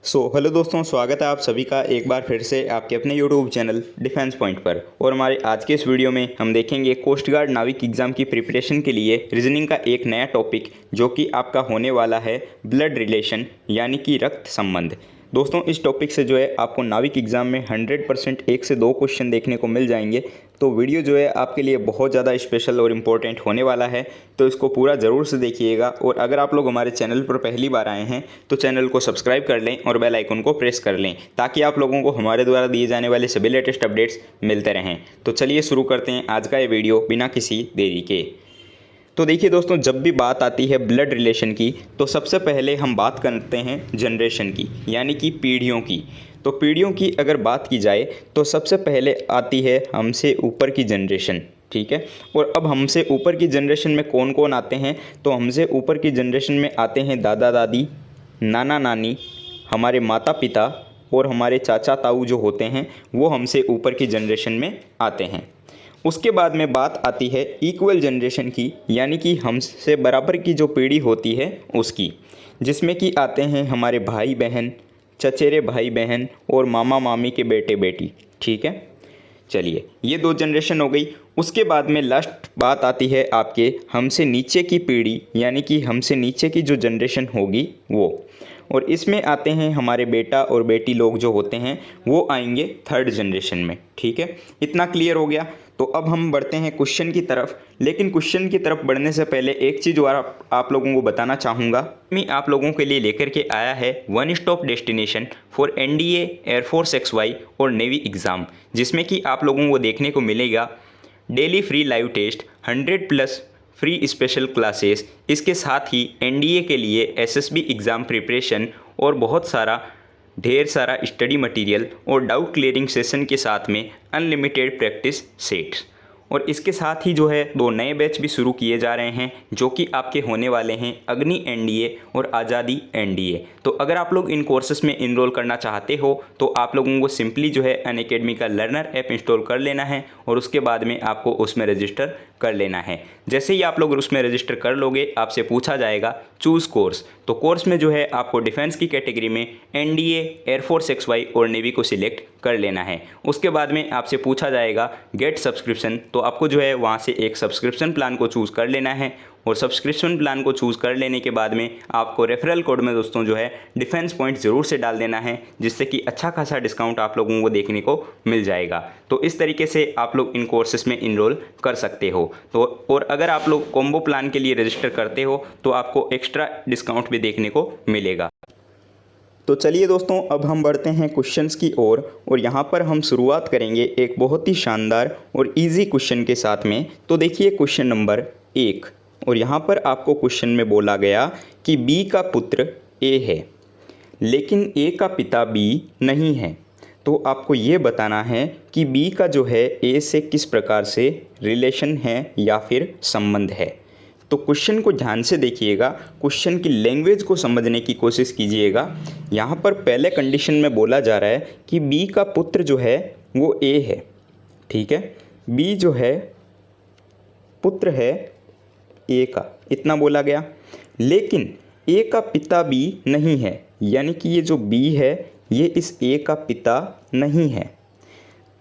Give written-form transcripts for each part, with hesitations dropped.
Hello दोस्तों, स्वागत है आप सभी का एक बार फिर से आपके अपने यूट्यूब चैनल डिफेंस पॉइंट पर। और हमारे आज के इस वीडियो में हम देखेंगे कोस्ट गार्ड नाविक एग्ज़ाम की प्रिपरेशन के लिए रीजनिंग का एक नया टॉपिक जो कि आपका होने वाला है ब्लड रिलेशन, यानी कि रक्त संबंध। दोस्तों, इस टॉपिक से जो है आपको नाविक एग्ज़ाम में 100% 1 से 2 क्वेश्चन देखने को मिल जाएंगे। तो वीडियो जो है आपके लिए बहुत ज़्यादा स्पेशल और इम्पोर्टेंट होने वाला है, तो इसको पूरा ज़रूर से देखिएगा। और अगर आप लोग हमारे चैनल पर पहली बार आए हैं तो चैनल को सब्सक्राइब कर लें और बेल आइकन को प्रेस कर लें, ताकि आप लोगों को हमारे द्वारा दिए जाने वाले सभी लेटेस्ट अपडेट्स मिलते रहें। तो चलिए शुरू करते हैं आज का ये वीडियो बिना किसी देरी के। तो देखिए दोस्तों, जब भी बात आती है ब्लड रिलेशन की तो सबसे पहले हम बात करते हैं जनरेशन की, यानी कि पीढ़ियों की। तो पीढ़ियों की अगर बात की जाए तो सबसे पहले आती है हमसे ऊपर की जनरेशन, ठीक है। और अब हमसे ऊपर की जनरेशन में कौन कौन आते हैं, तो हमसे ऊपर की जनरेशन में आते हैं दादा दादी, नाना नानी, हमारे माता पिता और हमारे चाचा ताऊ जो होते हैं वो हमसे ऊपर की जनरेशन में आते हैं। उसके बाद में बात आती है इक्वल जनरेशन की, यानी कि हमसे बराबर की जो पीढ़ी होती है उसकी, जिसमें कि आते हैं हमारे भाई बहन, चचेरे भाई बहन और मामा मामी के बेटे बेटी, ठीक है। चलिए, ये 2 जनरेशन हो गई। उसके बाद में लास्ट बात आती है आपके हमसे नीचे की पीढ़ी, यानी कि हमसे नीचे की जो जनरेशन होगी वो। और इसमें आते हैं हमारे बेटा और बेटी लोग जो होते हैं वो आएंगे 3rd जनरेशन में, ठीक है। इतना क्लियर हो गया। तो अब हम बढ़ते हैं क्वेश्चन की तरफ। लेकिन क्वेश्चन की तरफ बढ़ने से पहले एक चीज़ और आप लोगों को बताना चाहूँगा। मैं आप लोगों के लिए लेकर के आया है one stop destination for NDA, air force XY और नेवी एग्ज़ाम, जिसमें कि आप लोगों को देखने को मिलेगा daily free live test, 100+ free special classes, इसके साथ ही एनडीए के लिए एसएसबी एग्ज़ाम प्रिपरेशन और बहुत सारा ढेर सारा स्टडी मटेरियल और डाउट क्लियरिंग सेशन के साथ में अनलिमिटेड प्रैक्टिस सेट्स। और इसके साथ ही जो है 2 नए बैच भी शुरू किए जा रहे हैं, जो कि आपके होने वाले हैं अग्नि एनडीए और आज़ादी एनडीए। तो अगर आप लोग इन कोर्सेस में इनरोल करना चाहते हो तो आप लोगों को सिंपली जो है अनअकैडमी का लर्नर ऐप इंस्टॉल कर लेना है और उसके बाद में आपको उसमें रजिस्टर कर लेना है। जैसे ही आप लोग उसमें रजिस्टर कर लोगे, आपसे पूछा जाएगा चूज़ कोर्स। तो कोर्स में जो है आपको डिफेंस की कैटेगरी में एनडीए, एयरफोर्स XY और नेवी को सिलेक्ट कर लेना है। उसके बाद में आपसे पूछा जाएगा गेट सब्सक्रिप्शन, तो आपको जो है वहाँ से एक सब्सक्रिप्शन प्लान को चूज़ कर लेना है। और सब्सक्रिप्शन प्लान को चूज़ कर लेने के बाद में आपको रेफरल कोड में दोस्तों जो है डिफेंस पॉइंट ज़रूर से डाल देना है, जिससे कि अच्छा खासा डिस्काउंट आप लोगों को देखने को मिल जाएगा। तो इस तरीके से आप लोग इन कोर्सेस में इनरोल कर सकते हो। तो और अगर आप लोग कॉम्बो प्लान के लिए रजिस्टर करते हो तो आपको एक्स्ट्रा डिस्काउंट भी देखने को मिलेगा। तो चलिए दोस्तों, अब हम बढ़ते हैं क्वेश्चंस की ओर और यहाँ पर हम शुरुआत करेंगे एक बहुत ही शानदार और इजी क्वेश्चन के साथ में। तो देखिए क्वेश्चन नंबर 1, और यहाँ पर आपको क्वेश्चन में बोला गया कि बी का पुत्र ए है, लेकिन ए का पिता बी नहीं है। तो आपको ये बताना है कि बी का जो है ए से किस प्रकार से रिलेशन है या फिर संबंध है। तो क्वेश्चन को ध्यान से देखिएगा, क्वेश्चन की लैंग्वेज को समझने की कोशिश कीजिएगा। यहाँ पर पहले कंडीशन में बोला जा रहा है कि बी का पुत्र जो है वो ए है, ठीक है। बी जो है पुत्र है ए का, इतना बोला गया। लेकिन ए का पिता बी नहीं है, यानी कि ये जो बी है ये इस ए का पिता नहीं है।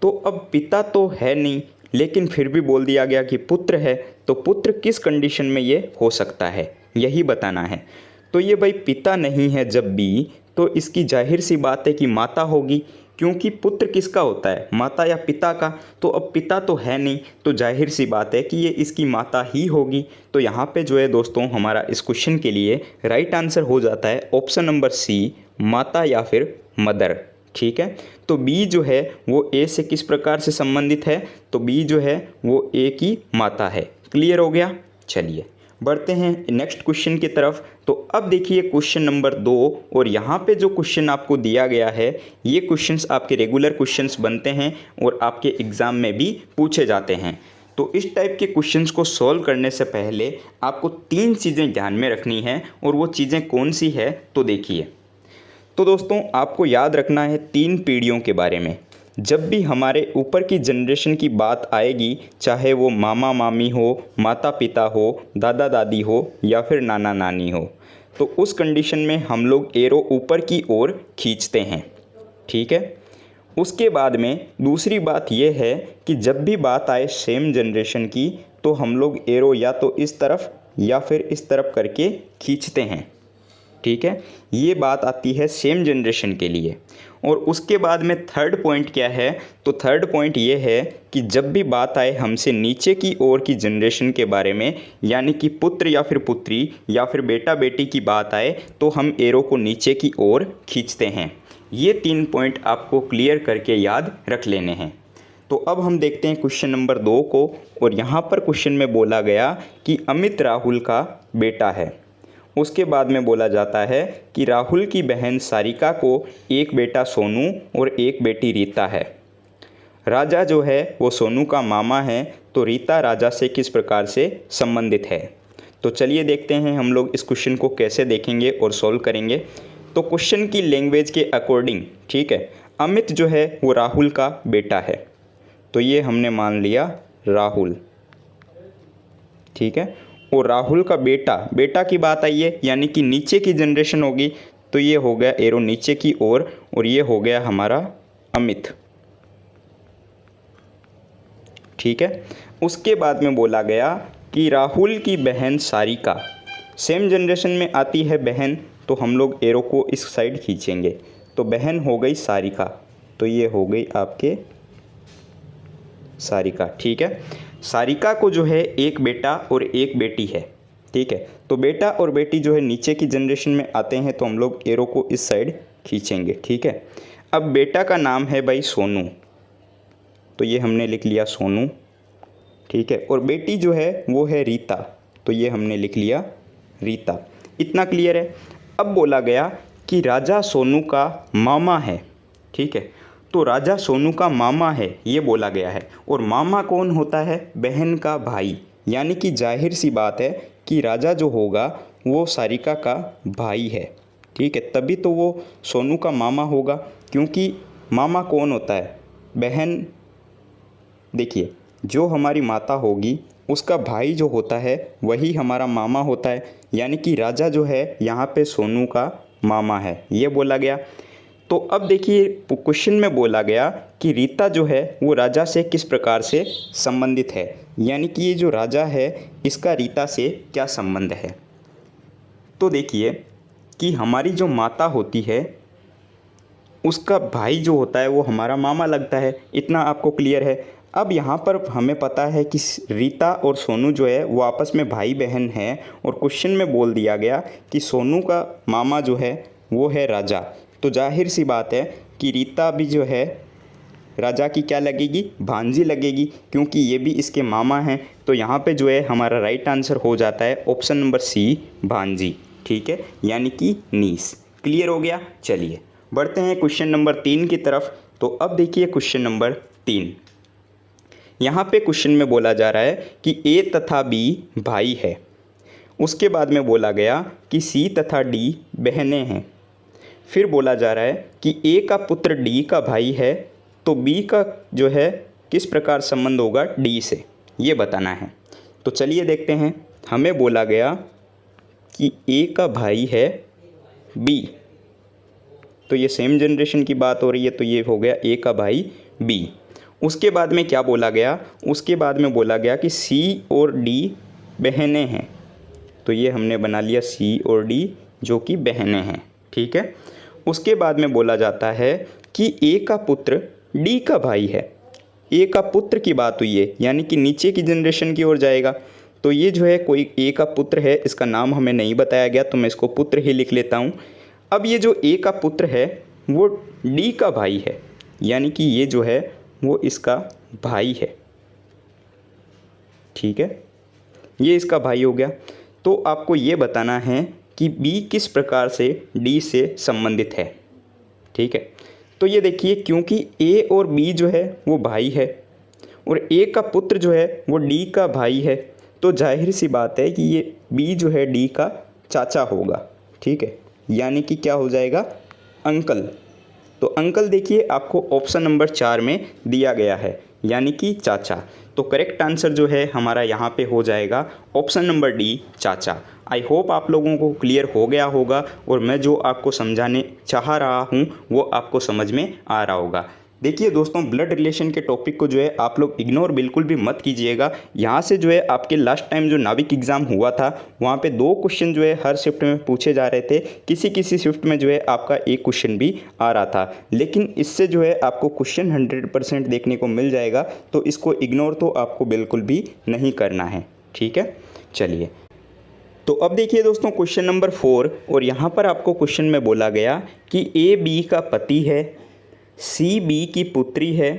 तो अब पिता तो है नहीं, लेकिन फिर भी बोल दिया गया कि पुत्र है। तो पुत्र किस कंडीशन में ये हो सकता है, यही बताना है। तो ये भाई पिता नहीं है जब बी, तो इसकी जाहिर सी बात है कि माता होगी, क्योंकि पुत्र किसका होता है, माता या पिता का। तो अब पिता तो है नहीं, तो जाहिर सी बात है कि ये इसकी माता ही होगी। तो यहाँ पे जो है दोस्तों हमारा इस क्वेश्चन के लिए राइट आंसर हो जाता है ऑप्शन नंबर सी, माता या फिर मदर, ठीक है। तो बी जो है वो ए से किस प्रकार से संबंधित है, तो बी जो है वो ए की माता है। क्लियर हो गया। चलिए बढ़ते हैं नेक्स्ट क्वेश्चन की तरफ। तो अब देखिए क्वेश्चन नंबर 2, और यहाँ पे जो क्वेश्चन आपको दिया गया है ये क्वेश्चंस आपके रेगुलर क्वेश्चंस बनते हैं और आपके एग्ज़ाम में भी पूछे जाते हैं। तो इस टाइप के क्वेश्चंस को सॉल्व करने से पहले आपको 3 चीज़ें ध्यान में रखनी हैं, और वो चीज़ें कौन सी है तो देखिए। तो दोस्तों आपको याद रखना है 3 पीढ़ियों के बारे में। जब भी हमारे ऊपर की जनरेशन की बात आएगी, चाहे वो मामा मामी हो, माता पिता हो, दादा दादी हो या फिर नाना नानी हो, तो उस कंडीशन में हम लोग एरो ऊपर की ओर खींचते हैं। ठीक है। उसके बाद में दूसरी बात यह है कि जब भी बात आए सेम जनरेशन की तो हम लोग एरो या तो इस तरफ या फिर इस तरफ करके खींचते हैं। ठीक है, ये बात आती है सेम जनरेशन के लिए। और उसके बाद में थर्ड पॉइंट क्या है, तो थर्ड पॉइंट ये है कि जब भी बात आए हमसे नीचे की ओर की जनरेशन के बारे में, यानी कि पुत्र या फिर पुत्री या फिर बेटा बेटी की बात आए, तो हम एरो को नीचे की ओर खींचते हैं। ये 3 पॉइंट आपको क्लियर करके याद रख लेने हैं। तो अब हम देखते हैं क्वेश्चन नंबर 2 को। और यहाँ पर क्वेश्चन में बोला गया कि अमित राहुल का बेटा है। उसके बाद में बोला जाता है कि राहुल की बहन सारिका को एक बेटा सोनू और एक बेटी रीता है। राजा जो है वो सोनू का मामा है, तो रीता राजा से किस प्रकार से संबंधित है। तो चलिए देखते हैं हम लोग इस क्वेश्चन को कैसे देखेंगे और सॉल्व करेंगे। तो क्वेश्चन की लैंग्वेज के अकॉर्डिंग, ठीक है, अमित जो है वो राहुल का बेटा है, तो ये हमने मान लिया राहुल। ठीक है। और राहुल का बेटा की बात आई है, यानी कि नीचे की जनरेशन होगी, तो ये हो गया एरो नीचे की ओर और ये हो गया हमारा अमित। ठीक है। उसके बाद में बोला गया कि राहुल की बहन सारिका, सेम जनरेशन में आती है बहन, तो हम लोग एरो को इस साइड खींचेंगे, तो बहन हो गई सारिका, तो ये हो गई आपके सारिका। ठीक है। सारिका को जो है एक बेटा और एक बेटी है। ठीक है। तो बेटा और बेटी जो है नीचे की जनरेशन में आते हैं, तो हम लोग एरो को इस साइड खींचेंगे। ठीक है। अब बेटा का नाम है भाई सोनू, तो ये हमने लिख लिया सोनू। ठीक है। और बेटी जो है वो है रीता, तो ये हमने लिख लिया रीता। इतना क्लियर है। अब बोला गया कि राजा सोनू का मामा है। ठीक है। तो राजा सोनू का मामा है ये बोला गया है, और मामा कौन होता है, बहन का भाई, यानी कि जाहिर सी बात है कि राजा जो होगा वो सारिका का भाई है। ठीक है। तभी तो वो सोनू का मामा होगा, क्योंकि मामा कौन होता है, बहन। देखिए, जो हमारी माता होगी उसका भाई जो होता है वही हमारा मामा होता है, यानी कि राजा जो है यहाँ पे सोनू का मामा है, ये बोला गया। तो अब देखिए क्वेश्चन में बोला गया कि रीता जो है वो राजा से किस प्रकार से संबंधित है, यानी कि ये जो राजा है इसका रीता से क्या संबंध है। तो देखिए कि हमारी जो माता होती है उसका भाई जो होता है वो हमारा मामा लगता है। इतना आपको क्लियर है। अब यहाँ पर हमें पता है कि रीता और सोनू जो है वो आपस में भाई बहन हैं, और क्वेश्चन में बोल दिया गया कि सोनू का मामा जो है वो है राजा, तो जाहिर सी बात है कि रीता भी जो है राजा की क्या लगेगी, भांजी लगेगी, क्योंकि ये भी इसके मामा हैं। तो यहाँ पे जो है हमारा राइट आंसर हो जाता है ऑप्शन नंबर सी, भांजी। ठीक है, यानी कि नीस। क्लियर हो गया। चलिए बढ़ते हैं क्वेश्चन नंबर 3 की तरफ। तो अब देखिए क्वेश्चन नंबर 3, यहाँ पे क्वेश्चन में बोला जा रहा है कि ए तथा बी भाई है। उसके बाद में बोला गया कि सी तथा डी बहनें हैं। फिर बोला जा रहा है कि ए का पुत्र डी का भाई है, तो बी का जो है किस प्रकार संबंध होगा डी से, ये बताना है। तो चलिए देखते हैं। हमें बोला गया कि ए का भाई है बी, तो ये सेम जनरेशन की बात हो रही है, तो ये हो गया ए का भाई बी। उसके बाद में क्या बोला गया, उसके बाद में बोला गया कि सी और डी बहनें हैं, तो ये हमने बना लिया सी और डी जो कि बहनें हैं। ठीक है। उसके बाद में बोला जाता है कि ए का पुत्र डी का भाई है। ए का पुत्र की बात हुई है, यानी कि नीचे की जनरेशन की ओर जाएगा, तो ये जो है कोई ए का पुत्र है, इसका नाम हमें नहीं बताया गया, तो मैं इसको पुत्र ही लिख लेता हूँ। अब ये जो ए का पुत्र है वो डी का भाई है, यानी कि ये जो है वो इसका भाई है। ठीक है, ये इसका भाई हो गया। तो आपको ये बताना है कि बी किस प्रकार से डी से संबंधित है। ठीक है। तो ये देखिए, क्योंकि ए और बी जो है वो भाई है और ए का पुत्र जो है वो डी का भाई है, तो जाहिर सी बात है कि ये बी जो है डी का चाचा होगा। ठीक है, यानी कि क्या हो जाएगा, अंकल। तो अंकल देखिए आपको ऑप्शन नंबर 4 में दिया गया है, यानी कि चाचा। तो करेक्ट आंसर जो है हमारा यहाँ पे हो जाएगा ऑप्शन नंबर डी, चाचा। आई होप आप लोगों को क्लियर हो गया होगा और मैं जो आपको समझाने चाह रहा हूँ वो आपको समझ में आ रहा होगा। देखिए दोस्तों, ब्लड रिलेशन के टॉपिक को जो है आप लोग इग्नोर बिल्कुल भी मत कीजिएगा। यहाँ से जो है आपके लास्ट टाइम जो नाविक एग्ज़ाम हुआ था वहाँ पे 2 क्वेश्चन जो है हर शिफ्ट में पूछे जा रहे थे। किसी किसी शिफ्ट में जो है आपका एक क्वेश्चन भी आ रहा था, लेकिन इससे जो है आपको क्वेश्चन 100% देखने को मिल जाएगा। तो इसको इग्नोर तो आपको बिल्कुल भी नहीं करना है, ठीक है। चलिए, तो अब देखिए दोस्तों क्वेश्चन नंबर 4, और यहाँ पर आपको क्वेश्चन में बोला गया कि ए बी का पति है, सी बी की पुत्री है,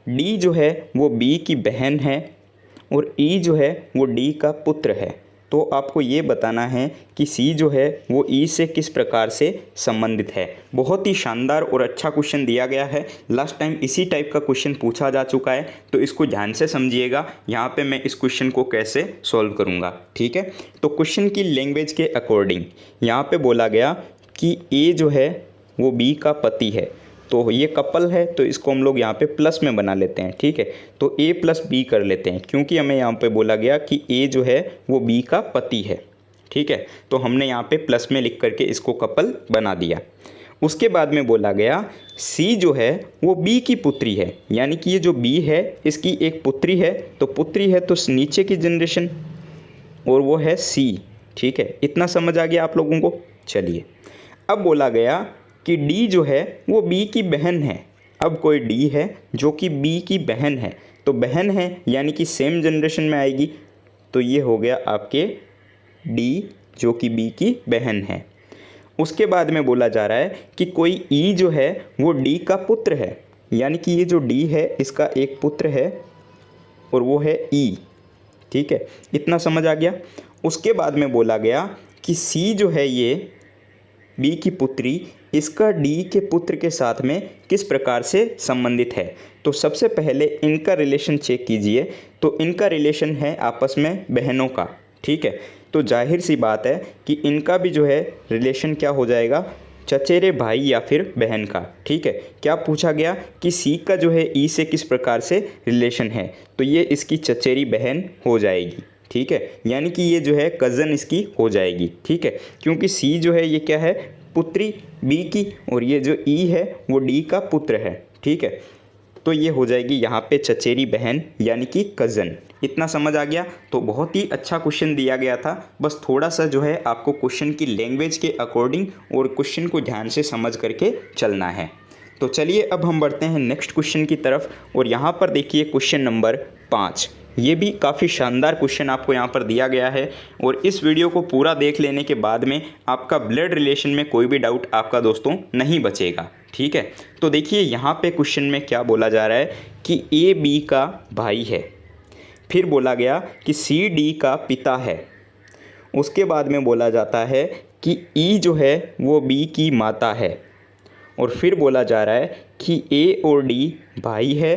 डी जो है वो बी की बहन है और ई जो है वो डी का पुत्र है। तो आपको ये बताना है कि सी जो है वो ई से किस प्रकार से संबंधित है। बहुत ही शानदार और अच्छा क्वेश्चन दिया गया है। लास्ट टाइम इसी टाइप का क्वेश्चन पूछा जा चुका है, तो इसको ध्यान से समझिएगा। यहाँ पे मैं इस क्वेश्चन को कैसे सॉल्व करूँगा, ठीक है। तो क्वेश्चन की लैंग्वेज के अकॉर्डिंग यहाँ पे बोला गया कि ए जो है वो बी का पति है। तो ये कपल है, तो इसको हम लोग यहाँ पे प्लस में बना लेते हैं, ठीक है। तो ए प्लस बी कर लेते हैं, क्योंकि हमें यहाँ पे बोला गया कि ए जो है वो बी का पति है, ठीक है। तो हमने यहाँ पे प्लस में लिख करके इसको कपल बना दिया। उसके बाद में बोला गया सी जो है वो बी की पुत्री है, यानी कि ये जो बी है इसकी एक पुत्री है। तो पुत्री है तो नीचे की जनरेशन, और वो है सी, ठीक है। इतना समझ आ गया आप लोगों को। चलिए, अब बोला गया कि डी जो है वो बी की बहन है। अब कोई डी है जो कि बी की बहन है, तो बहन है यानी कि सेम जनरेशन में आएगी। तो ये हो गया आपके डी जो कि बी की बहन है। उसके बाद में बोला जा रहा है कि कोई ई जो है वो डी का पुत्र है, यानी कि ये जो डी है इसका एक पुत्र है और वो है ई, ठीक है। इतना समझ आ गया। उसके बाद में बोला गया कि सी जो है ये बी की पुत्री, इसका डी के पुत्र के साथ में किस प्रकार से संबंधित है। तो सबसे पहले इनका रिलेशन चेक कीजिए। तो इनका रिलेशन है आपस में बहनों का, ठीक है। तो जाहिर सी बात है कि इनका भी जो है रिलेशन क्या हो जाएगा, चचेरे भाई या फिर बहन का, ठीक है। क्या पूछा गया कि सी का जो है ई से किस प्रकार से रिलेशन है, तो ये इसकी चचेरी बहन हो जाएगी, ठीक है। यानी कि ये जो है कज़न इसकी हो जाएगी, ठीक है। क्योंकि सी जो है ये क्या है, पुत्री बी की, और ये जो ई है वो डी का पुत्र है, ठीक है। तो ये हो जाएगी यहाँ पे चचेरी बहन यानी कि कज़न। इतना समझ आ गया। तो बहुत ही अच्छा क्वेश्चन दिया गया था। बस थोड़ा सा जो है आपको क्वेश्चन की लैंग्वेज के अकॉर्डिंग और क्वेश्चन को ध्यान से समझ करके चलना है। तो चलिए अब हम बढ़ते हैं नेक्स्ट क्वेश्चन की तरफ, और यहाँ पर देखिए क्वेश्चन नंबर 5। ये भी काफ़ी शानदार क्वेश्चन आपको यहाँ पर दिया गया है, और इस वीडियो को पूरा देख लेने के बाद में आपका ब्लड रिलेशन में कोई भी डाउट आपका दोस्तों नहीं बचेगा, ठीक है। तो देखिए यहाँ पे क्वेश्चन में क्या बोला जा रहा है कि ए बी का भाई है, फिर बोला गया कि सी डी का पिता है। उसके बाद में बोला जाता है कि ई जो है वो बी की माता है, और फिर बोला जा रहा है कि ए और डी भाई है।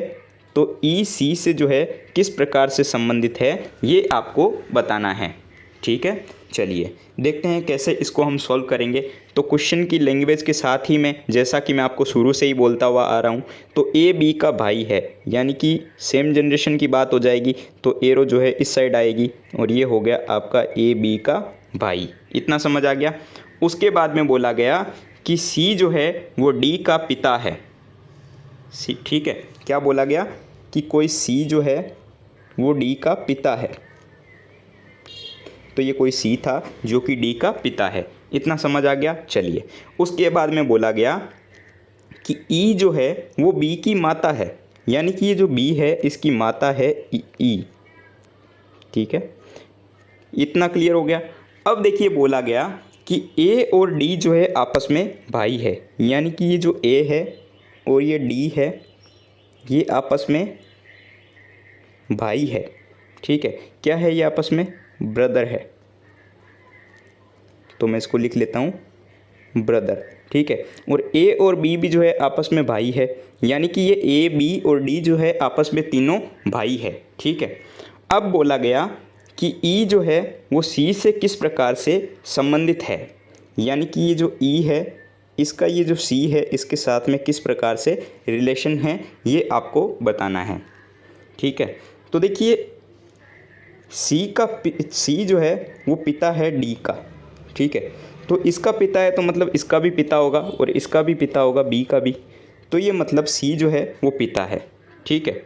तो ई सी से जो है किस प्रकार से संबंधित है ये आपको बताना है, ठीक है। चलिए देखते हैं कैसे इसको हम सॉल्व करेंगे। तो क्वेश्चन की लैंग्वेज के साथ ही में, जैसा कि मैं आपको शुरू से ही बोलता हुआ आ रहा हूँ, तो ए बी का भाई है यानी कि सेम जनरेशन की बात हो जाएगी। तो एरो जो है इस साइड आएगी, और ये हो गया आपका ए बी का भाई। इतना समझ आ गया। उसके बाद में बोला गया कि सी जो है वो डी का पिता है, सी, ठीक है। क्या बोला गया कि कोई सी जो है वो डी का पिता है। तो ये कोई सी था जो कि डी का पिता है। इतना समझ आ गया। चलिए उसके बाद में बोला गया कि ई जो है वो बी की माता है, यानी कि ये जो बी है इसकी माता है ई, ठीक है। इतना क्लियर हो गया। अब देखिए बोला गया कि ए और डी जो है आपस में भाई है, यानी कि ये जो ए है और ये डी है ये आपस में भाई है, ठीक है। क्या है ये आपस में, ब्रदर है। तो मैं इसको लिख लेता हूँ ब्रदर, ठीक है। और ए और बी भी जो है आपस में भाई है, यानी कि ये ए बी और डी जो है आपस में तीनों भाई है, ठीक है। अब बोला गया कि ई जो है वो सी से किस प्रकार से संबंधित है, यानी कि ये जो ई है इसका ये जो सी है इसके साथ में किस प्रकार से रिलेशन है ये आपको बताना है। ठीक है, तो देखिए सी जो है वो पिता है डी का। ठीक है, तो इसका पिता है तो मतलब इसका भी पिता होगा और इसका भी पिता होगा बी का भी, तो ये मतलब सी जो है वो पिता है। ठीक है,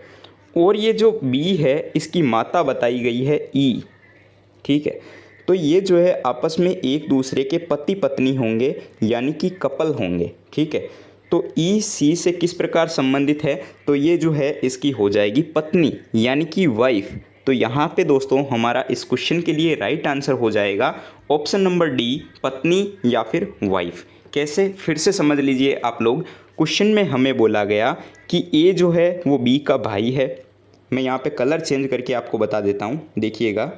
और ये जो बी है इसकी माता बताई गई है ई। ठीक है, तो ये जो है आपस में एक दूसरे के पति पत्नी होंगे यानी कि कपल होंगे। ठीक है, तो ई सी से किस प्रकार संबंधित है, तो ये जो है इसकी हो जाएगी पत्नी यानी कि वाइफ। तो यहाँ पे दोस्तों हमारा इस क्वेश्चन के लिए राइट आंसर हो जाएगा ऑप्शन नंबर डी, पत्नी या फिर वाइफ। कैसे, फिर से समझ लीजिए आप लोग। क्वेश्चन में हमें बोला गया कि ए जो है वो बी का भाई है। मैं यहाँ पे कलर चेंज करके आपको बता देता हूँ, देखिएगा।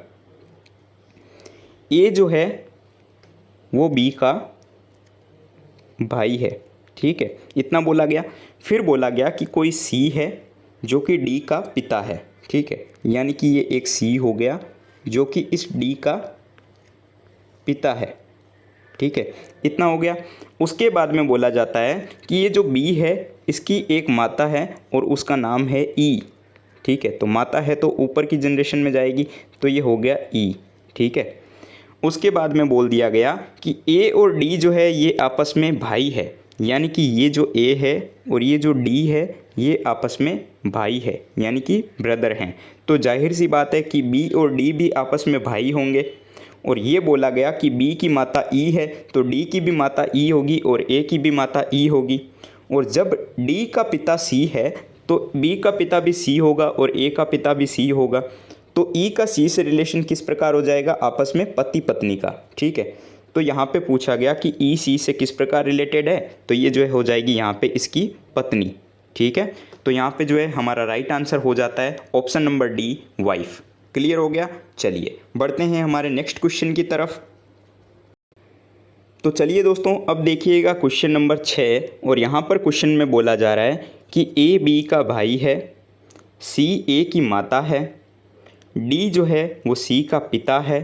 ए जो है वो बी का भाई है। ठीक है, इतना बोला गया। फिर बोला गया कि कोई सी है जो कि डी का पिता है। ठीक है, यानी कि ये एक सी हो गया जो कि इस डी का पिता है। ठीक है, इतना हो गया। उसके बाद में बोला जाता है कि ये जो बी है इसकी एक माता है और उसका नाम है ई। ठीक है, तो माता है तो ऊपर की जनरेशन में जाएगी, तो ये हो गया ई। ठीक है, उसके बाद में बोल दिया गया कि ए और डी जो है ये आपस में भाई है, यानी कि ये जो ए है और ये जो डी है ये आपस में भाई है यानी कि ब्रदर हैं। तो जाहिर सी बात है कि बी और डी भी आपस में भाई होंगे। और ये बोला गया कि बी की माता ई है तो डी की भी माता ई होगी और ए की भी माता ई होगी। और जब डी का पिता सी है तो बी का पिता भी सी होगा और ए का पिता भी सी होगा। तो ई का सी से रिलेशन किस प्रकार हो जाएगा, आपस में पति पत्नी का। ठीक है, तो यहाँ पे पूछा गया कि ई सी से किस प्रकार रिलेटेड है, तो ये जो है हो जाएगी यहाँ पे इसकी पत्नी। ठीक है, तो यहाँ पे जो है हमारा राइट आंसर हो जाता है option number D, wife. Clear हो गया। चलिए बढ़ते हैं हमारे नेक्स्ट क्वेश्चन की तरफ। तो चलिए दोस्तों अब देखिएगा क्वेश्चन नंबर 6। और यहाँ पर क्वेश्चन में बोला जा रहा है कि ए बी का भाई है, सी ए की माता है, डी जो है वो सी का पिता है,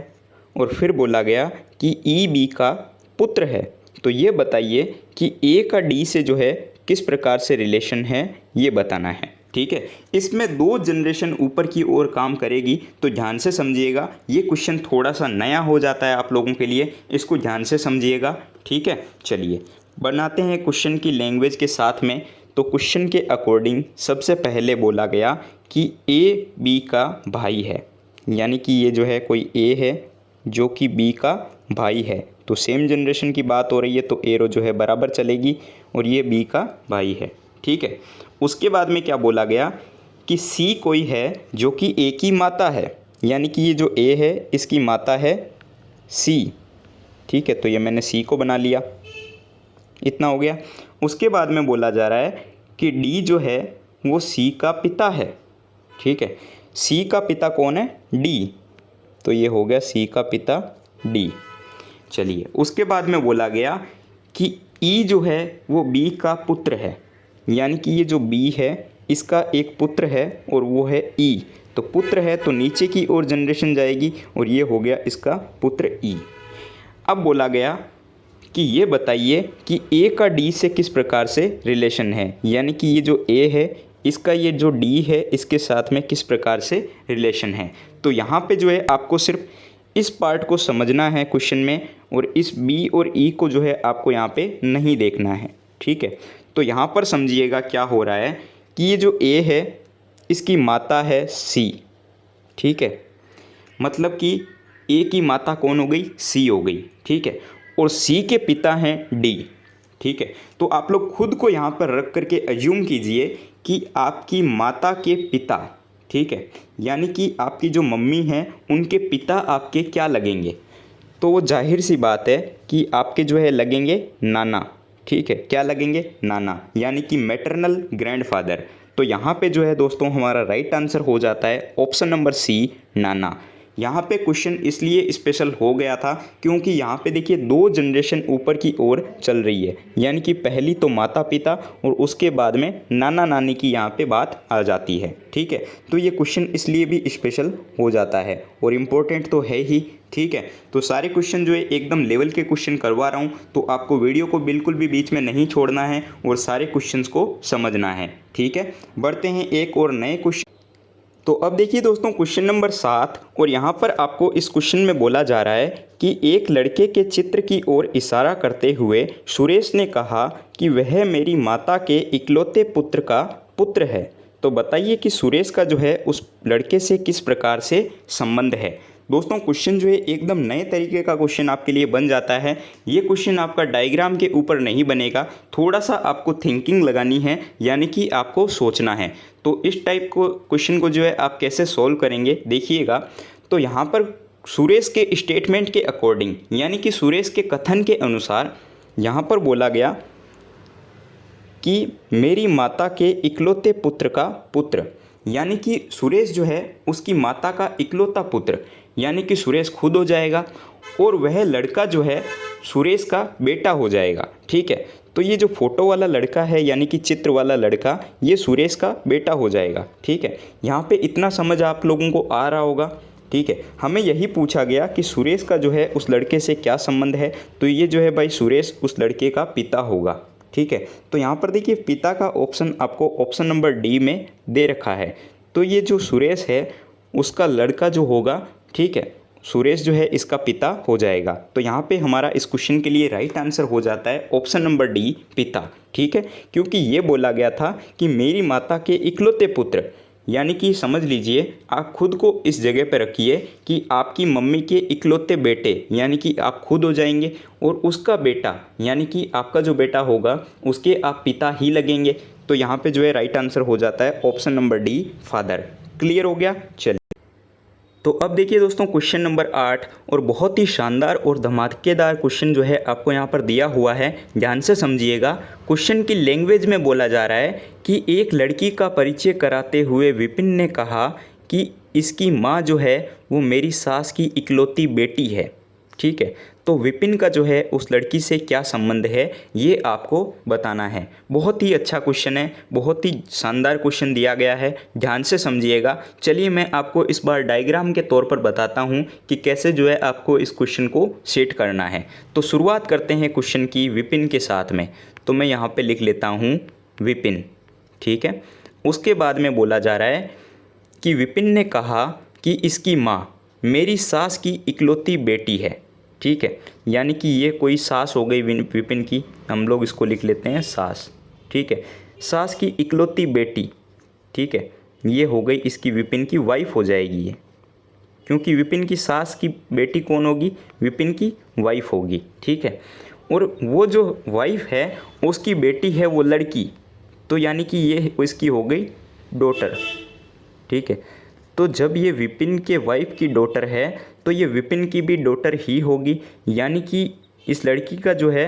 और फिर बोला गया कि ई बी का पुत्र है। तो ये बताइए कि ए का डी से जो है किस प्रकार से रिलेशन है, ये बताना है। ठीक है, इसमें दो जनरेशन ऊपर की ओर काम करेगी, तो ध्यान से समझिएगा। ये क्वेश्चन थोड़ा सा नया हो जाता है आप लोगों के लिए, इसको ध्यान से समझिएगा। ठीक है, चलिए बनाते हैं क्वेश्चन की लैंग्वेज के साथ में। तो क्वेश्चन के अकॉर्डिंग सबसे पहले बोला गया कि ए बी का भाई है, यानी कि ये जो है कोई ए है जो कि बी का भाई है। तो सेम जनरेशन की बात हो रही है तो एरो जो है बराबर चलेगी और ये बी का भाई है। ठीक है, उसके बाद में क्या बोला गया कि सी कोई है जो कि ए की माता है, यानी कि ये जो ए है इसकी माता है सी। ठीक है, तो ये मैंने सी को बना लिया, इतना हो गया। उसके बाद में बोला जा रहा है कि डी जो है वो सी का पिता है। ठीक है, सी का पिता कौन है, डी, तो ये हो गया सी का पिता डी। चलिए उसके बाद में बोला गया कि ई जो है वो बी का पुत्र है, यानी कि ये जो बी है इसका एक पुत्र है और वो है ई। तो पुत्र है तो नीचे की ओर जनरेशन जाएगी और ये हो गया इसका पुत्र ई। अब बोला गया कि ये बताइए कि ए का डी से किस प्रकार से रिलेशन है, यानी कि ये जो ए है इसका ये जो डी है इसके साथ में किस प्रकार से रिलेशन है। तो यहाँ पे जो है आपको सिर्फ इस पार्ट को समझना है क्वेश्चन में, और इस बी और ई को जो है आपको यहाँ पे नहीं देखना है। ठीक है, तो यहाँ पर समझिएगा क्या हो रहा है कि ये जो ए है इसकी माता है सी। ठीक है, मतलब कि ए की माता कौन हो गई, सी हो गई। ठीक है, और सी के पिता हैं डी। ठीक है, तो आप लोग खुद को यहाँ पर रख करके अज्यूम कीजिए कि आपकी माता के पिता, ठीक है, यानी कि आपकी जो मम्मी हैं उनके पिता आपके क्या लगेंगे, तो वो जाहिर सी बात है कि आपके जो है लगेंगे नाना। ठीक है, क्या लगेंगे, नाना, यानी कि मैटरनल ग्रैंडफादर। तो यहाँ पे जो है दोस्तों हमारा राइट आंसर हो जाता है ऑप्शन नंबर सी, नाना। यहाँ पे क्वेश्चन इसलिए स्पेशल हो गया था क्योंकि यहाँ पे देखिए 2 जनरेशन ऊपर की ओर चल रही है, यानी कि पहली तो माता पिता और उसके बाद में नाना नानी की यहाँ पे बात आ जाती है। ठीक है, तो ये क्वेश्चन इसलिए भी स्पेशल हो जाता है और इम्पोर्टेंट तो है ही। ठीक है, तो सारे क्वेश्चन जो है एकदम लेवल के क्वेश्चन करवा रहा हूँ, तो आपको वीडियो को बिल्कुल भी बीच में नहीं छोड़ना है और सारे क्वेश्चंस को समझना है। ठीक है, बढ़ते हैं एक और नए क्वेश्चन। तो अब देखिए दोस्तों क्वेश्चन नंबर 7, और यहाँ पर आपको इस क्वेश्चन में बोला जा रहा है कि एक लड़के के चित्र की ओर इशारा करते हुए सुरेश ने कहा कि वह मेरी माता के इकलौते पुत्र का पुत्र है। तो बताइए कि सुरेश का जो है उस लड़के से किस प्रकार से संबंध है। दोस्तों क्वेश्चन जो है एकदम नए तरीके का क्वेश्चन आपके लिए बन जाता है। ये क्वेश्चन आपका डायग्राम के ऊपर नहीं बनेगा, थोड़ा सा आपको थिंकिंग लगानी है, यानी कि आपको सोचना है। तो इस टाइप को क्वेश्चन को जो है आप कैसे सॉल्व करेंगे देखिएगा। तो यहाँ पर सुरेश के स्टेटमेंट के अकॉर्डिंग, यानी कि सुरेश के कथन के अनुसार यहाँ पर बोला गया कि मेरी माता के इकलौते पुत्र का पुत्र, यानी कि सुरेश जो है उसकी माता का इकलौता पुत्र, यानी कि सुरेश खुद हो जाएगा और वह लड़का जो है सुरेश का बेटा हो जाएगा। ठीक है, तो ये जो फोटो वाला लड़का है यानी कि चित्र वाला लड़का, ये सुरेश का बेटा हो जाएगा। ठीक है, यहाँ पे इतना समझ आप लोगों को आ रहा होगा। ठीक है, हमें यही पूछा गया कि सुरेश का जो है उस लड़के से क्या संबंध है, तो ये जो है भाई सुरेश उस लड़के का पिता होगा। ठीक है, तो यहाँ पर देखिए पिता का ऑप्शन आपको ऑप्शन नंबर डी में दे रखा है। तो ये जो सुरेश है उसका लड़का जो होगा, ठीक है, सुरेश जो है इसका पिता हो जाएगा। तो यहाँ पे हमारा इस क्वेश्चन के लिए राइट आंसर हो जाता है ऑप्शन नंबर डी, पिता। ठीक है, क्योंकि ये बोला गया था कि मेरी माता के इकलौते पुत्र, यानी कि समझ लीजिए आप खुद को इस जगह पर रखिए कि आपकी मम्मी के इकलौते बेटे, यानी कि आप खुद हो जाएंगे, और उसका बेटा यानी कि आपका जो बेटा होगा उसके आप पिता ही लगेंगे। तो यहाँ पे जो है राइट आंसर हो जाता है option number D, father. Clear हो गया। चलिए, तो अब देखिए दोस्तों क्वेश्चन नंबर 8, और बहुत ही शानदार और धमाकेदार क्वेश्चन जो है आपको यहाँ पर दिया हुआ है, ध्यान से समझिएगा। क्वेश्चन की लैंग्वेज में बोला जा रहा है कि एक लड़की का परिचय कराते हुए विपिन ने कहा कि इसकी माँ जो है वो मेरी सास की इकलौती बेटी है। ठीक है, तो विपिन का जो है उस लड़की से क्या संबंध है ये आपको बताना है। बहुत ही अच्छा क्वेश्चन है, बहुत ही शानदार क्वेश्चन दिया गया है, ध्यान से समझिएगा। चलिए मैं आपको इस बार डायग्राम के तौर पर बताता हूँ कि कैसे जो है आपको इस क्वेश्चन को सेट करना है। तो शुरुआत करते हैं क्वेश्चन की विपिन के साथ में। तो मैं यहाँ पर लिख लेता हूँ विपिन। ठीक है, उसके बाद में बोला जा रहा है कि विपिन ने कहा कि इसकी माँ मेरी सास की इकलौती बेटी है। ठीक है, यानी कि ये कोई सास हो गई विपिन की, हम लोग इसको लिख लेते हैं सास। ठीक है, सास की इकलौती बेटी। ठीक है, ये हो गई इसकी विपिन की वाइफ हो जाएगी ये, क्योंकि विपिन की सास की बेटी कौन होगी, विपिन की वाइफ होगी। ठीक है, और वो जो वाइफ है उसकी बेटी है वो लड़की, तो यानी कि ये इसकी हो गई डॉटर। ठीक है, तो जब ये विपिन के वाइफ की डॉटर है तो ये विपिन की भी डॉटर ही होगी, यानी कि इस लड़की का जो है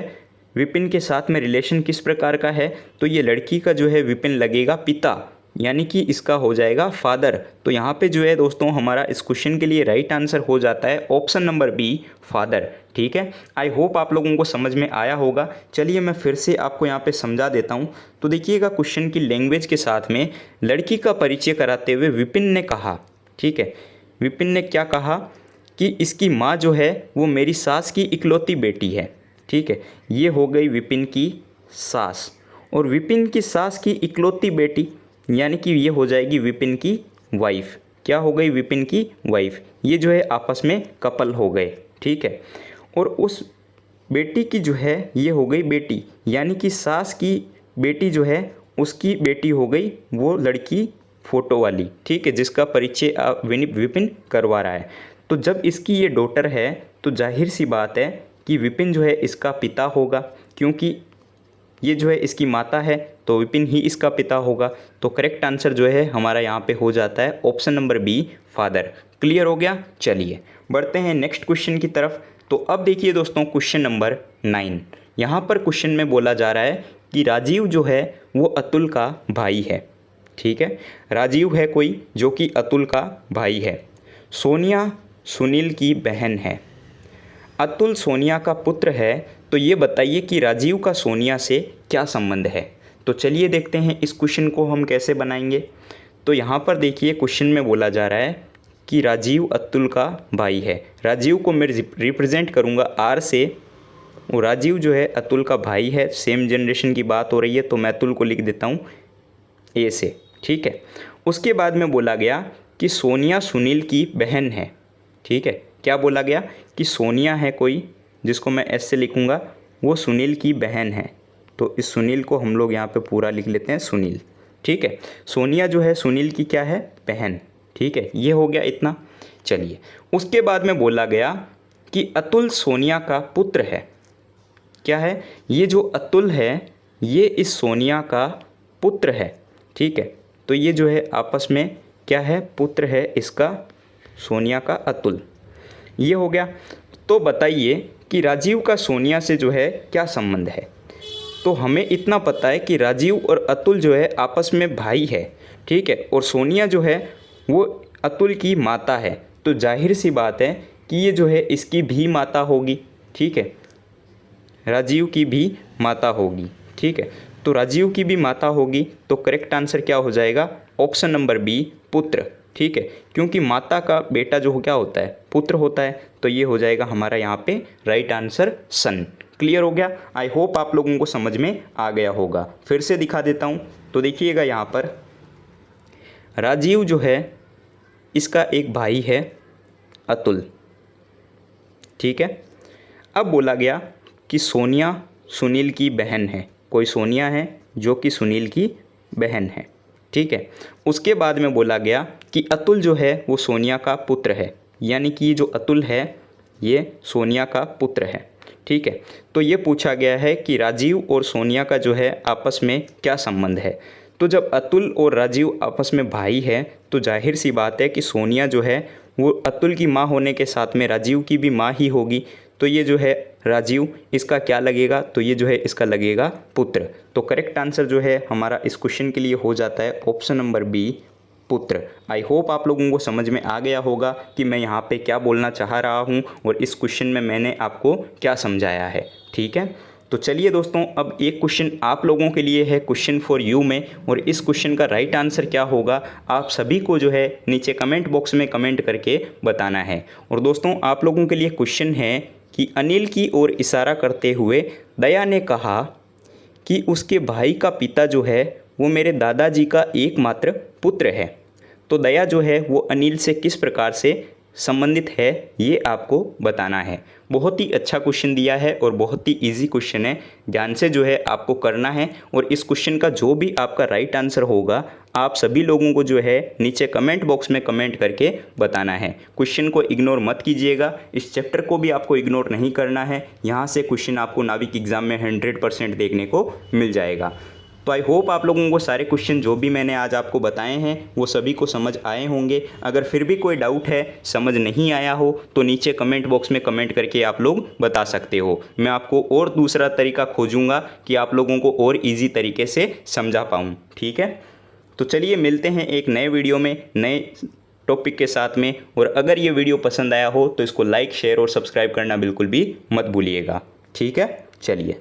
विपिन के साथ में रिलेशन किस प्रकार का है, तो ये लड़की का जो है विपिन लगेगा पिता, यानी कि इसका हो जाएगा फादर। तो यहाँ पे जो है दोस्तों हमारा इस क्वेश्चन के लिए राइट आंसर हो जाता है ऑप्शन नंबर बी, फादर। ठीक है, आई होप आप लोगों को समझ में आया होगा। चलिए मैं फिर से आपको यहाँ पे समझा देता हूँ। तो देखिएगा क्वेश्चन की लैंग्वेज के साथ में लड़की का परिचय कराते हुए विपिन ने कहा, ठीक है, विपिन ने क्या कहा कि इसकी माँ जो है वो मेरी सास की इकलौती बेटी है। ठीक है, ये हो गई विपिन की सास, और विपिन की सास की इकलौती बेटी यानी कि ये हो जाएगी विपिन की वाइफ। क्या हो गई, विपिन की वाइफ। ये जो है आपस में कपल हो गए। ठीक है, और उस बेटी की जो है ये हो गई बेटी, यानी कि सास की बेटी जो है उसकी बेटी हो गई वो लड़की फ़ोटो वाली। ठीक है, जिसका परिचय विपिन करवा रहा है। तो जब इसकी ये डॉटर है तो जाहिर सी बात है कि विपिन जो है इसका पिता होगा, क्योंकि ये जो है इसकी माता है तो विपिन ही इसका पिता होगा। तो करेक्ट आंसर जो है हमारा यहाँ पे हो जाता है option number B, father. Clear हो गया। चलिए बढ़ते हैं नेक्स्ट क्वेश्चन की तरफ। तो अब देखिए दोस्तों क्वेश्चन नंबर 9। यहाँ पर क्वेश्चन में बोला जा रहा है कि राजीव जो है वो अतुल का भाई है। ठीक है, राजीव है कोई जो कि अतुल का भाई है। सोनिया सुनील की बहन है। अतुल सोनिया का पुत्र है, तो ये बताइए कि राजीव का सोनिया से क्या संबंध है। तो चलिए देखते हैं इस क्वेश्चन को हम कैसे बनाएंगे। तो यहाँ पर देखिए क्वेश्चन में बोला जा रहा है कि राजीव अतुल का भाई है। राजीव को मैं रिप्रेजेंट करूँगा आर से, और राजीव जो है अतुल का भाई है। सेम जनरेशन की बात हो रही है, तो मैं अतुल को लिख देता हूँ ए से, ठीक है। उसके बाद में बोला गया कि सोनिया सुनील की बहन है, ठीक है। क्या बोला गया कि सोनिया है कोई, जिसको मैं एस से लिखूँगा, वो सुनील की बहन है। तो इस सुनील को हम लोग यहाँ पे पूरा लिख लेते हैं सुनील, ठीक है। सोनिया जो है सुनील की क्या है, बहन, ठीक है। ये हो गया इतना। चलिए उसके बाद में बोला गया कि अतुल सोनिया का पुत्र है। क्या है, ये जो अतुल है ये इस सोनिया का पुत्र है, ठीक है। तो ये जो है आपस में क्या है, पुत्र है इसका, सोनिया का अतुल। ये हो गया। तो बताइए कि राजीव का सोनिया से जो है क्या संबंध है। तो हमें इतना पता है कि राजीव और अतुल जो है आपस में भाई है, ठीक है। और सोनिया जो है वो अतुल की माता है। तो जाहिर सी बात है कि ये जो है इसकी भी माता होगी, ठीक है। राजीव की भी माता होगी, ठीक है। तो राजीव की भी माता होगी, तो करेक्ट आंसर क्या हो जाएगा, ऑप्शन नंबर बी, पुत्र, ठीक है। क्योंकि माता का बेटा जो क्या होता है, पुत्र होता है। तो ये हो जाएगा हमारा यहाँ पे राइट आंसर सन। क्लियर हो गया। आई होप आप लोगों को समझ में आ गया होगा। फिर से दिखा देता हूँ। तो देखिएगा यहाँ पर राजीव जो है इसका एक भाई है अतुल, ठीक है। अब बोला गया कि सोनिया सुनील की बहन है। कोई सोनिया है जो कि सुनील की बहन है, ठीक है। उसके बाद में बोला गया कि अतुल जो है वो सोनिया का पुत्र है, यानी कि जो अतुल है ये सोनिया का पुत्र है, ठीक है। तो ये पूछा गया है कि राजीव और सोनिया का जो है आपस में क्या संबंध है। तो जब अतुल और राजीव आपस में भाई है, तो जाहिर सी बात है कि सोनिया जो है वो अतुल की माँ होने के साथ में राजीव की भी माँ ही होगी। तो ये जो है राजीव इसका क्या लगेगा, तो ये जो है इसका लगेगा पुत्र। तो करेक्ट आंसर जो है हमारा इस क्वेश्चन के लिए हो जाता है ऑप्शन नंबर बी, पुत्र। आई होप आप लोगों को समझ में आ गया होगा कि मैं यहाँ पे क्या बोलना चाह रहा हूँ और इस क्वेश्चन में मैंने आपको क्या समझाया है, ठीक है। तो चलिए दोस्तों, अब एक क्वेश्चन आप लोगों के लिए है, क्वेश्चन फॉर यू में, और इस क्वेश्चन का राइट आंसर क्या होगा आप सभी को जो है नीचे कमेंट बॉक्स में कमेंट करके बताना है। और दोस्तों आप लोगों के लिए क्वेश्चन है कि अनिल की ओर इशारा करते हुए दया ने कहा कि उसके भाई का पिता जो है वो मेरे दादाजी का एकमात्र पुत्र है। तो दया जो है वो अनिल से किस प्रकार से संबंधित है ये आपको बताना है। बहुत ही अच्छा क्वेश्चन दिया है और बहुत ही इजी क्वेश्चन है। ध्यान से जो है आपको करना है, और इस क्वेश्चन का जो भी आपका राइट आंसर होगा आप सभी लोगों को जो है नीचे कमेंट बॉक्स में कमेंट करके बताना है। क्वेश्चन को इग्नोर मत कीजिएगा, इस चैप्टर को भी आपको इग्नोर नहीं करना है। यहाँ से क्वेश्चन आपको नाविक एग्जाम में 100% देखने को मिल जाएगा। तो आई होप आप लोगों को सारे क्वेश्चन जो भी मैंने आज आपको बताए हैं वो सभी को समझ आए होंगे। अगर फिर भी कोई डाउट है, समझ नहीं आया हो, तो नीचे कमेंट बॉक्स में कमेंट करके आप लोग बता सकते हो। मैं आपको और दूसरा तरीका खोजूंगा कि आप लोगों को और इजी तरीके से समझा पाऊँ, ठीक है। तो चलिए मिलते हैं एक नए वीडियो में नए टॉपिक के साथ में। और अगर ये वीडियो पसंद आया हो तो इसको लाइक, शेयर और सब्सक्राइब करना बिल्कुल भी मत भूलिएगा, ठीक है। चलिए।